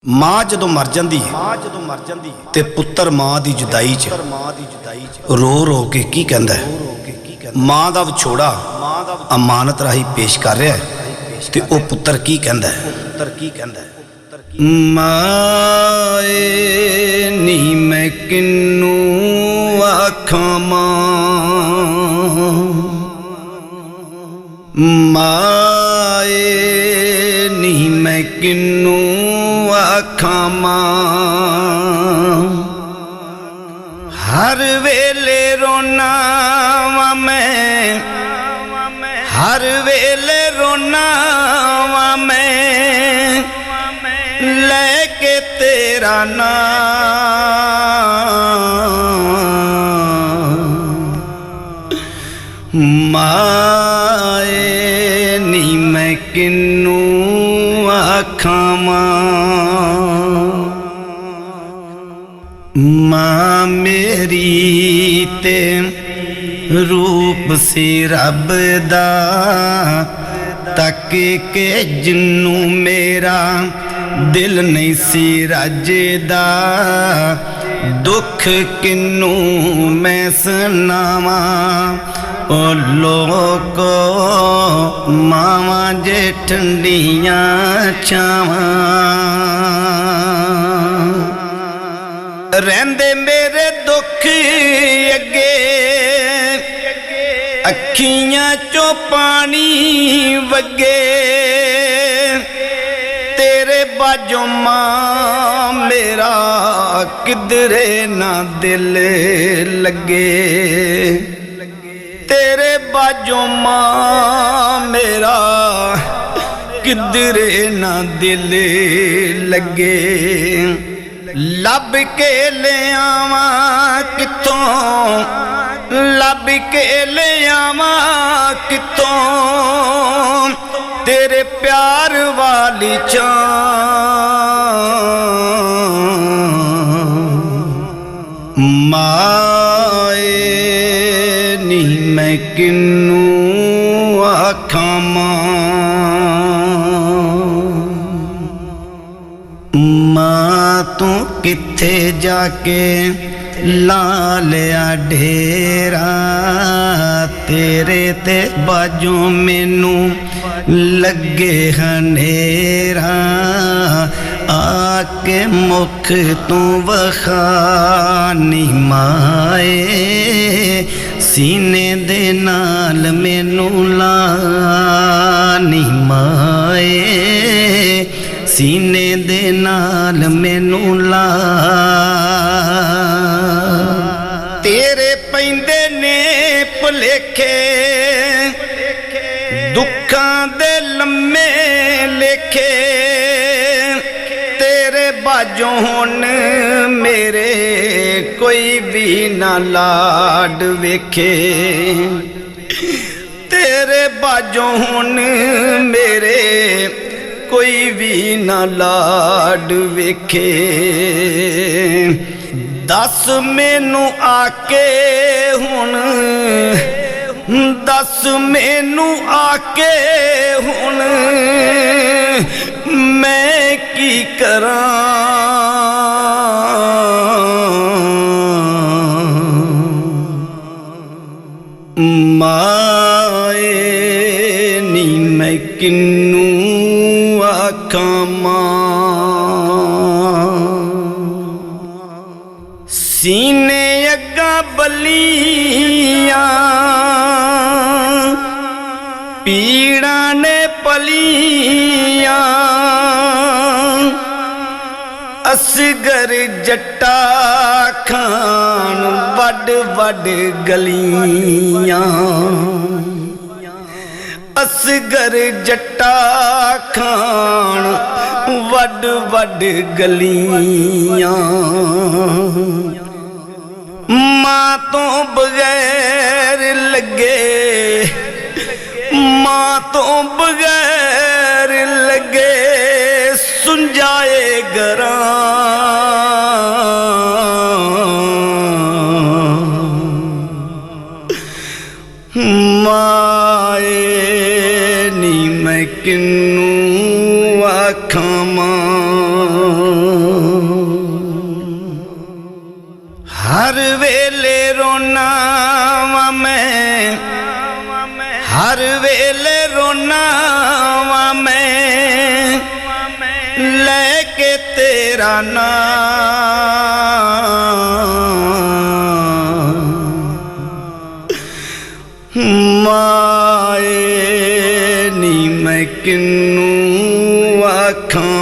माँ जदों मर जाती है ते पुत्र माँ की जुदाई च रो रो के की कहंदा है। माँ का विछोड़ा अमानत राही पेश कर रहा है ते ओ पुत्र की कहंदा है। माए नी मैं किन्नू आखां माए नी मैं किन्नू आखां हर वेले रोना वा मैं हर वेले रोना वा मैं लेके तेरा नाम माए नी मैं किन्नू आखां मां मेरी ते रूप सी रब दा तक के जिन्नू मेरा दिल नहीं सी रजदा दुख किन्नू मैं सुनावा ओ लोको मावा जे ठंडियां छावां रहंदे मेरे दुख अगे अखियां चो पानी वगे तेरे बाजो मां मेरा किधरे ना दिल लगे तेरे बाजो मां मेरा किधरे ना दिल लगे लब के ले आवा कितों लब के ले आवा कितों तेरे प्यार वाली चाँद माए नी मैं किन्नू आखां मां तू किथे जाके ला लिया डेरा तेरे ते बाजू मैनू लगे हनेरा आके मुख तू वखानी माए सीने दे नाल मैनू लानी माए सीने दे नाल मैनू ला तेरे पैंदे ने भुलेखे दुखां दे लम्मे लेखे तेरे बाजों हुण मेरे कोई भी ना लाड वेखे तेरे बाजों हुण मेरे कोई भी ना लाड वेखे दस मैनू आके हुण दस मैनू आके हुण मैं की करां माए नी मैं किन्नू आखां सीने अग्गा बलियां पीड़ा ने पलियां असगर जट्टा खान वड वड गलियां असगर जट्टा खान वड वड गलियां मां तो बगैर लगे मां तो बगैर लगे सुंजाए गरां माए नी मैं किन्नू आखां हर वेले रोना वा मैं लेके तेरा नाम माए नी मैं किन्नू आखां